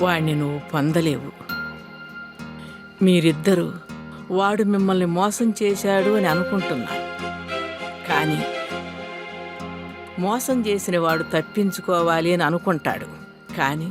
వాణ్ణి నువ్వు పొందలేవు. మీరిద్దరూ వాడు మిమ్మల్ని మోసం చేశాడు అని అనుకుంటున్నారు. కానీ మోసం చేసిన వాడు తప్పించుకోవాలి అని అనుకుంటాడు. కానీ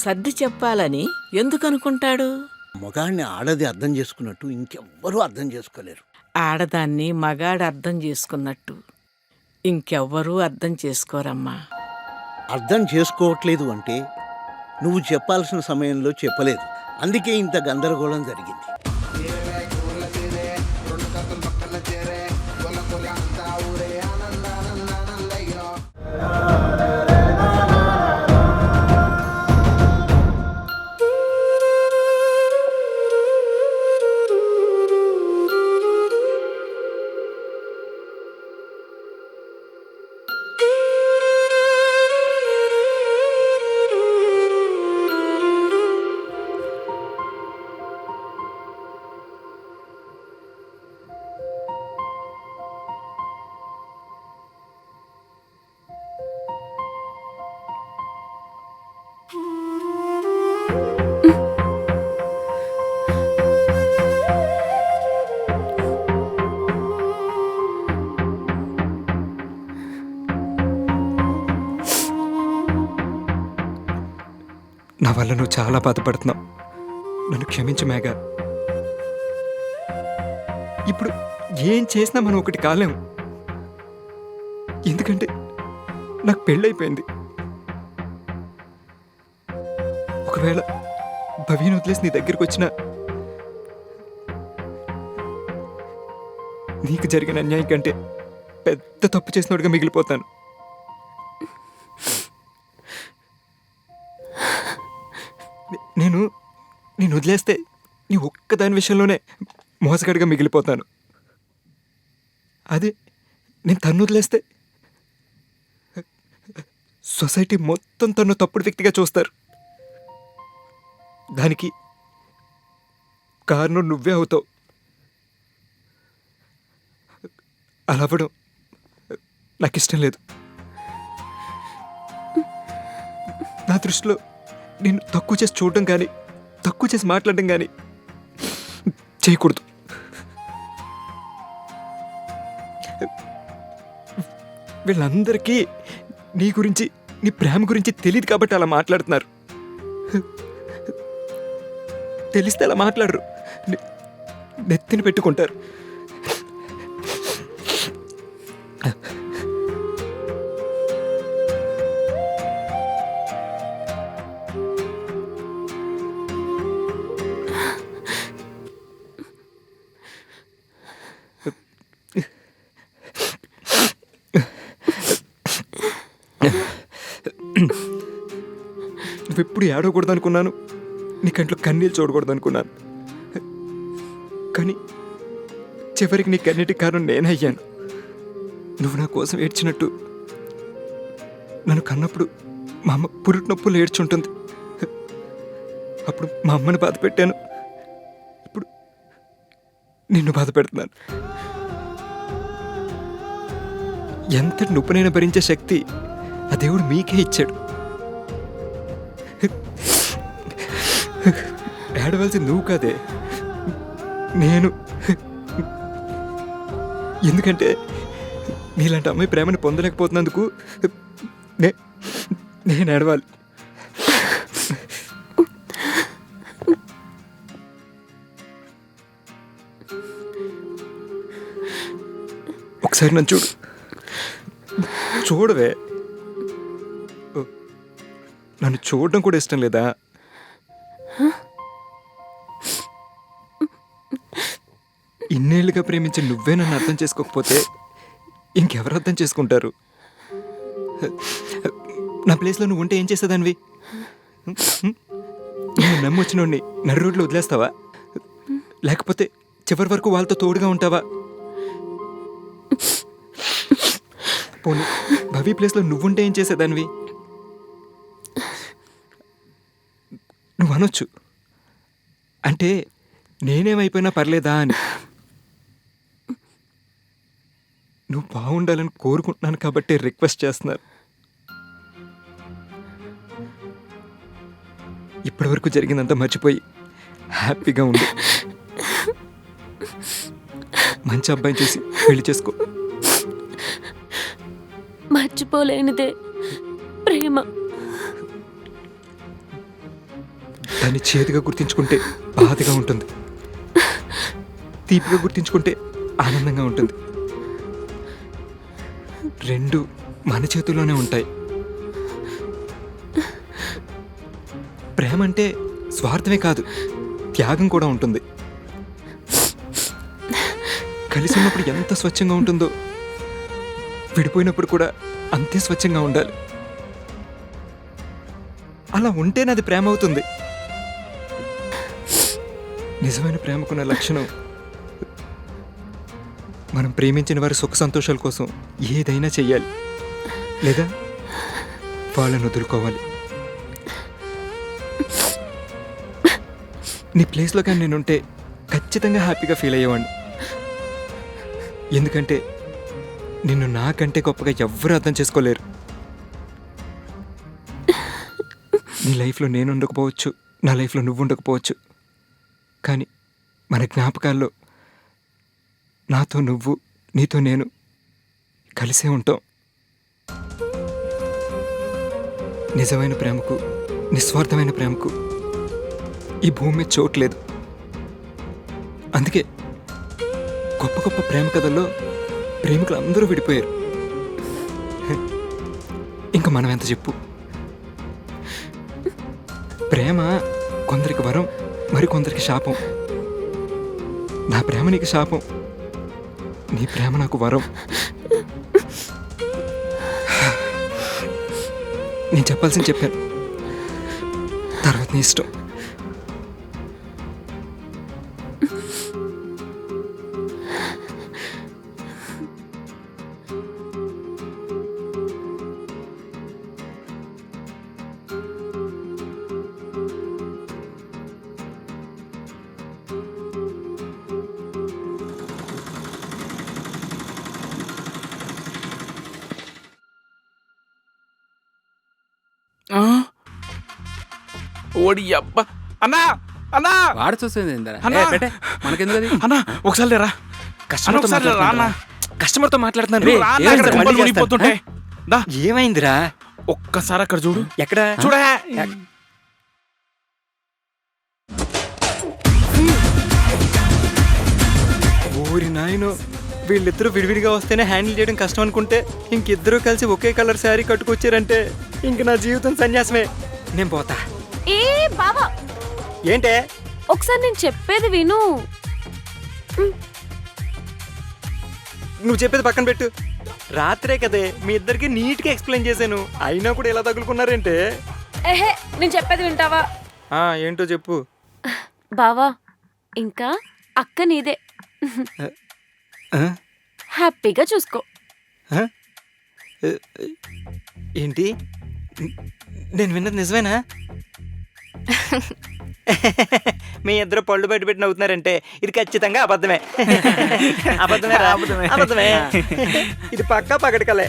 సర్ది చెప్పాలని ఎందుకు అనుకుంటాడు? మగాడిని ఆడది అర్థం చేసుకున్నట్టు ఇంకెవ్వరూ అర్థం చేసుకోలేరు. ఆడదాన్ని మగాడు అర్థం చేసుకున్నట్టు ఇంకెవ్వరూ అర్థం చేసుకోరమ్మా. అర్థం చేసుకోవట్లేదు అంటే నువ్వు చెప్పాల్సిన సమయంలో చెప్పలేదు. అందుకే ఇంత గందరగోళం జరిగింది. నా వల్ల నువ్వు చాలా బాధపడుతున్నావు. నన్ను క్షమించు మేఘా. ఇప్పుడు ఏం చేసినా మనం ఒకటి కాలేము. ఎందుకంటే నాకు పెళ్ళైపోయింది. ఒకవేళ భవిని వదిలేసి నీ దగ్గరికి వచ్చినా నీకు జరిగిన అన్యాయం కంటే పెద్ద తప్పు చేసినోడుగా మిగిలిపోతాను. నేను వదిలేస్తే నీ ఒక్కదాని విషయంలోనే మోసగాడిగా మిగిలిపోతాను. అదే నేను తన్ను వదిలేస్తే సొసైటీ మొత్తం తను తప్పుడు వ్యక్తిగా చూస్తారు. దానికి కారణం నువ్వే అవుతావు. అలా అవ్వడం నాకు ఇష్టం లేదు. నా దృష్టిలో నేను తక్కువ చేసి చూడడం కానీ తక్కువ చేసి మాట్లాడడం కానీ చేయకూడదు. వీళ్ళందరికీ నీ గురించి నీ ప్రేమ గురించి తెలియదు కాబట్టి అలా మాట్లాడుతున్నారు. తెలిస్తే అలా మాట్లాడరు, నెత్తిని పెట్టుకుంటారు. నువ్వెప్పుడు ఏడవకూడదు అనుకున్నాను, నీ కంట్లో కన్నీళ్ళు చూడకూడదు అనుకున్నాను. కానీ చివరికి నీ కన్నీటికి కారణం నేనే అయ్యాను. నువ్వు నా కోసం ఏడ్చినట్టు నన్ను కన్నప్పుడు మా అమ్మ పురుటి నొప్పులు ఏడ్చుంటుంది. అప్పుడు మా అమ్మని బాధ పెట్టాను, ఇప్పుడు నిన్ను బాధ పెడుతున్నాను. ఎంత నొప్పునైనా భరించే శక్తి ఆ దేవుడు మీకే ఇచ్చాడు. ఏడవలసింది నువ్వు కాదే, నేను. ఎందుకంటే నీలాంటి అమ్మాయి ప్రేమని పొందలేకపోతున్నందుకు నేను ఏడవాలి. ఒకసారి నన్ను చూడవే. నన్ను చూడడం కూడా ఇష్టం లేదా? ఇన్నేళ్ళుగా ప్రేమించి నువ్వే నన్ను అర్థం చేసుకోకపోతే ఇంకెవరు అర్థం చేసుకుంటారు? నా ప్లేస్లో నువ్వు ఉంటే ఏం చేసేదానివి? నేను నమ్మొచ్చినోడిని నడి రోడ్లో వదిలేస్తావా? లేకపోతే చివరి వరకు వాళ్ళతో తోడుగా ఉంటావా? పోనీ భవి ప్లేస్లో నువ్వుంటే ఏం చేసేదానివి? నువ్వు అనొచ్చు, అంటే నేనేమైపోయినా పర్లేదా అని. నువ్వు బాగుండాలని కోరుకుంటున్నాను కాబట్టి రిక్వెస్ట్ చేస్తున్నారు. ఇప్పటివరకు జరిగిందంతా మర్చిపోయి హ్యాపీగా ఉండు. మంచి అబ్బాయిని చూసి పెళ్లి చేసుకో. మర్చిపోలేనిదే ప్రేమ. దాన్ని చేదుగా గుర్తించుకుంటే బాధగా ఉంటుంది, తీపిగా గుర్తించుకుంటే ఆనందంగా ఉంటుంది. రెండు మన చేతుల్లోనే ఉంటాయి. ప్రేమ అంటే స్వార్థమే కాదు, త్యాగం కూడా ఉంటుంది. కలిసి ఉన్నప్పుడు ఎంత స్వచ్ఛంగా ఉంటుందో విడిపోయినప్పుడు కూడా అంతే స్వచ్ఛంగా ఉండాలి. అలా ఉంటేనే అది ప్రేమ అవుతుంది. నిజమైన ప్రేమకున్న లక్షణం మనం ప్రేమించిన వారి సుఖ సంతోషాల కోసం ఏదైనా చెయ్యాలి, లేదా వాళ్ళని వదులుకోవాలి. నీ ప్లేస్లో కానీ నేనుంటే ఖచ్చితంగా హ్యాపీగా ఫీల్ అయ్యేవాడిని. ఎందుకంటే నిన్ను నాకంటే గొప్పగా ఎవ్వరూ అర్థం చేసుకోలేరు. నీ లైఫ్లో నేను ఉండకపోవచ్చు, నా లైఫ్లో నువ్వు ఉండకపోవచ్చు, కానీ మన జ్ఞాపకాల్లో నాతో నువ్వు, నీతో నేను కలిసే ఉంటాం. నిజమైన ప్రేమకు, నిస్వార్థమైన ప్రేమకు ఈ భూమి మీద చోట్లేదు. అందుకే గొప్ప గొప్ప ప్రేమ కథల్లో ప్రేమికులు అందరూ విడిపోయారు. ఇంకా మనం ఎంత చెప్పు. ప్రేమ కొందరికి వరం, మరి కొందరికి శాపం. నా ప్రేమ నీకు శాపం, నీ ప్రేమ నాకు వరం. నేను చెప్పాల్సింది చెప్పాను, తర్వాత నీ ఇష్టం. ఓడి అబ్బా అన్నా అన్నా వాడు చూస్తుంది అన్నా. మనకెందుకు అది? అన్నా ఒకసారి లేరా ఒకసారి రా అన్నా. కస్టమర్తో మాట్లాడుతున్నాను. నువ్వు రా అన్నా, ఇక్కడ కుంపలు మునిగిపోతుంటే. దా ఏమైందిరా? ఒక్కసారి అక్కడ చూడు. ఎక్కడ చూడ ఊరి నాయను, వీళ్ళిద్దరూ విడివిడిగా వస్తేనే హ్యాండిల్ చేయడం కష్టం అనుకుంటే ఇంకిద్దరూ కలిసి ఒకే కలర్ శారీ కట్టుకొచ్చారంటే ఇంక నా జీవితం సన్యాసమే. నేను పోతా. ఏ బావా, ఏంటే? ఒకసారి నేను చెప్పేది విను. నువ్వు చెప్పేది పక్కన పెట్టు. రాత్రే కదే మీ ఇద్దరికి నీట్గా ఎక్స్ప్లెయిన్ చేశాను, అయినా కూడా ఇలా తగులుకున్నారేంటే? ఏహే, నేను చెప్పేది వింటావా? ఏంటో చెప్పు. బావా, ఇంకా అక్క నీదే, హ్యాపీగా చూసుకో. ఏంటి? నేను విన్నది నిజమేనా? మీ ఇద్దరు పళ్ళు బయట పెట్టి నవ్వుతున్నారంటే ఇది ఖచ్చితంగా అబద్ధమే. అబద్ధమే. ఇది పక్కా పగడకలే.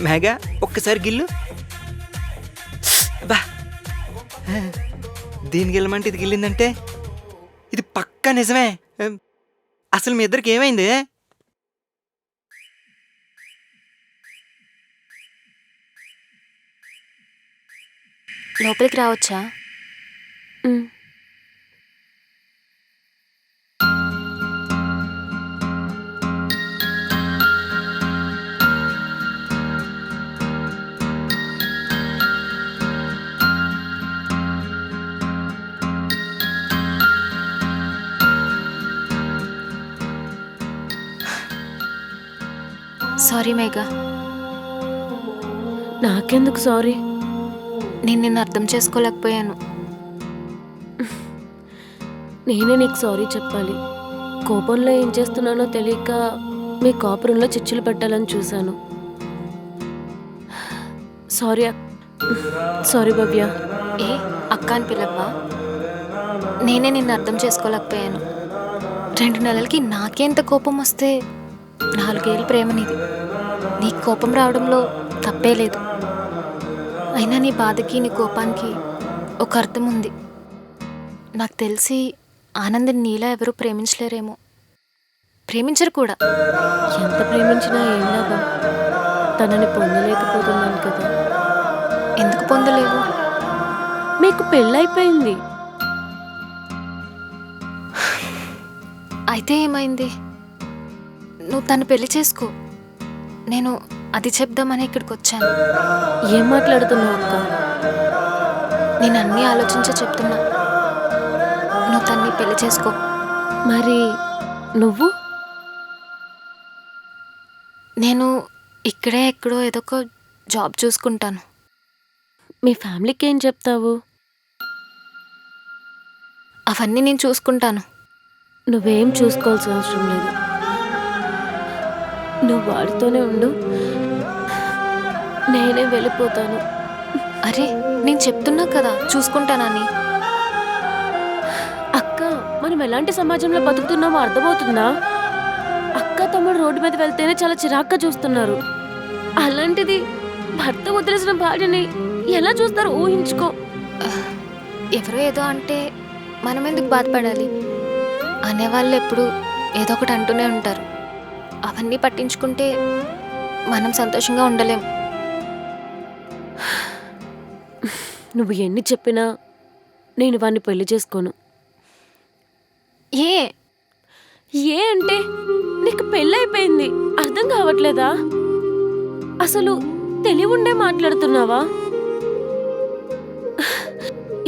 మేఘా, ఒక్కసారి గిల్లు. బా, దీనికి గిల్లమంటే ఇది గిల్లిందంటే ఇది పక్కా నిజమే. అసలు మీ ఇద్దరికి ఏమైంది? లోపలికి రావచ్చా? సారీ మేఘా. నాకెందుకు సారీ? నేను నిన్ను అర్థం చేసుకోలేకపోయాను. నేనే నీకు సారీ చెప్పాలి. కోపంలో ఏం చేస్తున్నానో తెలియక మీ కాపురంలో చిచ్చులు పెట్టాలని చూశాను. సారీ భవ్య. ఏ అక్క అని పిలవ్వా? నేనే నిన్ను అర్థం చేసుకోలేకపోయాను. 2 నెలలకి నాకేంత కోపం వస్తే 4 ఏళ్ళ ప్రేమ నీది. నీకు కోపం రావడంలో తప్పే లేదు. అయినా నీ బాధకి నీ కోపానికి ఒక అర్థం ఉంది. నాకు తెలిసి ఆనందిని నీలా ఎవరూ ప్రేమించలేరేమో, ప్రేమించరు కూడా. ఎంత ప్రేమించినా ఏం లాభం, తనని పొందలేకపోతున్నాను కదా. ఎందుకు పొందలేవు? మీకు పెళ్ళైపోయింది. అయితే ఏమైంది? నువ్వు తను పెళ్లి చేసుకో. నేను అది చెప్దామని ఇక్కడికి వచ్చాను. ఏం మాట్లాడుతున్నావు అక్క? నేను అన్నీ ఆలోచించే చెప్తున్నా. నువ్వు తన్ని పెళ్లి చేసుకో. మరి నువ్వు? నేను ఇక్కడే ఎక్కడో ఏదో ఒక జాబ్ చూసుకుంటాను. మీ ఫ్యామిలీకి ఏం చెప్తావు? అవన్నీ నేను చూసుకుంటాను. నువ్వేం చూసుకోవాల్సిన అవసరం లేదు. నువ్వు వాడితోనే ఉండు, నేనే వెళ్ళిపోతాను. అరే నేను చెప్తున్నా కదా చూసుకుంటానని. అక్క, మనం ఎలాంటి సమాజంలో బతుకుతున్నామో అర్థమవుతుందా? అక్క తమ్ముడు రోడ్డు మీద వెళ్తేనే చాలా చిరాగ్గా చూస్తున్నారు. అలాంటిది భర్త వదిలేసిన భార్యని ఎలా చూస్తారో ఊహించుకో. ఎవరో ఏదో అంటే మనం ఎందుకు బాధపడాలి? అనేవాళ్ళు ఎప్పుడు ఏదో ఒకటి అంటూనే ఉంటారు. అవన్నీ పట్టించుకుంటే మనం సంతోషంగా ఉండలేం. నువ్వు ఎన్ని చెప్పినా నేను వాడిని పెళ్లి చేసుకోను. ఏ ఏ అంటే నీకు పెళ్ళైపోయింది, అర్థం కావట్లేదా? అసలు తెలివి ఉండే మాట్లాడుతున్నావా?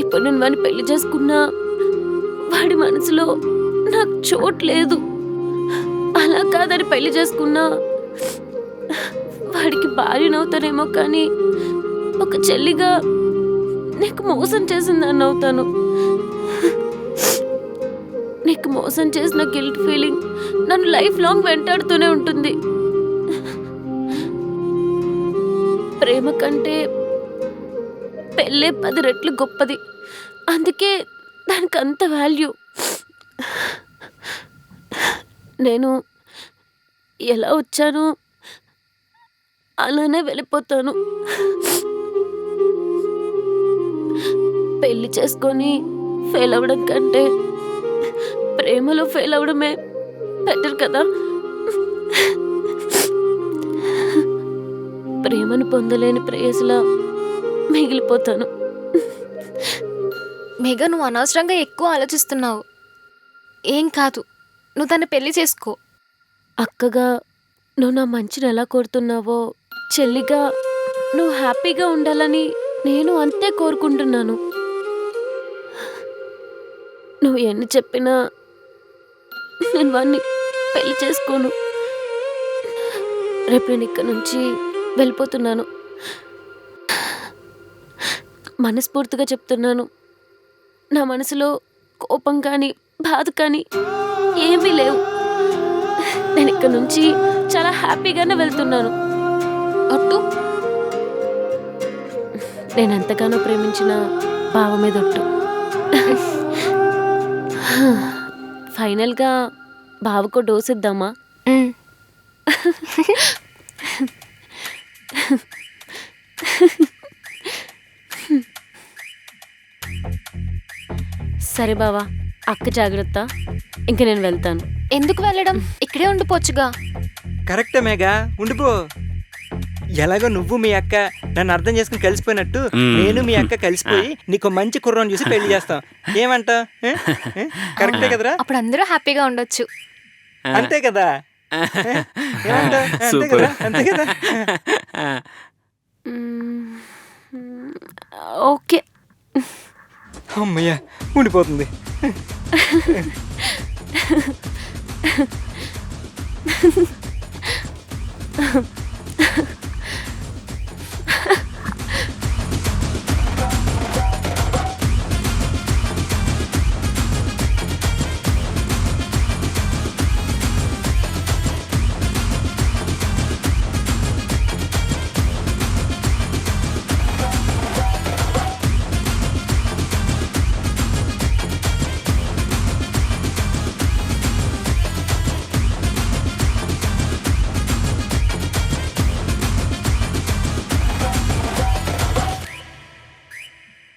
ఇప్పుడు నేను వాడిని పెళ్లి చేసుకున్నా వాడి మనసులో నాకు చోటు లేదు. అలా కాదని పెళ్లి చేసుకున్నా వాడికి భార్యనవుతానేమో, కానీ ఒక చెల్లిగా నీకు మోసం చేసిందని అవుతాను. నీకు మోసం చేసిన గిల్ట్ ఫీలింగ్ నన్ను లైఫ్ లాంగ్ వెంటాడుతూనే ఉంటుంది. ప్రేమ కంటే పెళ్ళే 10 రెట్లు గొప్పది. అందుకే దానికి అంత వాల్యూ. నేను ఎలా వచ్చానో అలానే వెళ్ళిపోతాను. పెళ్లి చేసుకొని ఫెయిల్ అవ్వడం కంటే ప్రేమలో ఫెయిల్ అవ్వడమే బెటర్ కదా. ప్రేమను పొందలేని ప్రేయసిలా మిగిలిపోతాను. మేఘా, నువ్వు అనవసరంగా ఎక్కువ ఆలోచిస్తున్నావు. ఏం కాదు, నువ్వు తను పెళ్లి చేసుకో. అక్కగా నువ్వు నా మంచిని ఎలా కోరుతున్నావో, చెల్లిగా నువ్వు హ్యాపీగా ఉండాలని నేను అంతే కోరుకుంటున్నాను. నువ్వు ఎన్ని చెప్పినా నేను వాడిని పెళ్లి చేసుకోను. రేపు నేను ఇక్కడి నుంచి వెళ్ళిపోతున్నాను. మనస్ఫూర్తిగా చెప్తున్నాను, నా మనసులో కోపం కానీ బాధ కానీ ఏమీ లేవు. నేను ఇక్కడి నుంచి చాలా హ్యాపీగానే వెళ్తున్నాను. ఒట్టు? నేను ఎంతగానో ప్రేమించిన బావ మీద ఒట్టు. ఫైనల్గా బావకో డోస్ ఇద్దామా? సరే బావా, అక్క జాగ్రత్త. ఇంక నేను వెళ్తాను. ఎందుకు వెళ్ళడం? ఇక్కడే ఉండిపోవచ్చుగా. కరెక్టే మేఘా, ఉండిపో. ఎలాగో నువ్వు మీ అక్క నన్ను అర్థం చేసుకుని కలిసిపోయినట్టు నేను మీ అక్క కలిసిపోయి నీకు మంచి కుర్రం చూసి పెళ్లి చేస్తాం. ఏమంటా? కరెక్టే కదరా? అప్పుడు అందరూ హ్యాపీగా ఉండొచ్చు. అంతే కదా? ఏమంటా? అంతే కదా? అంతే కదా? ఓకే. అమ్మయ్యా, ఉండిపోతుంది.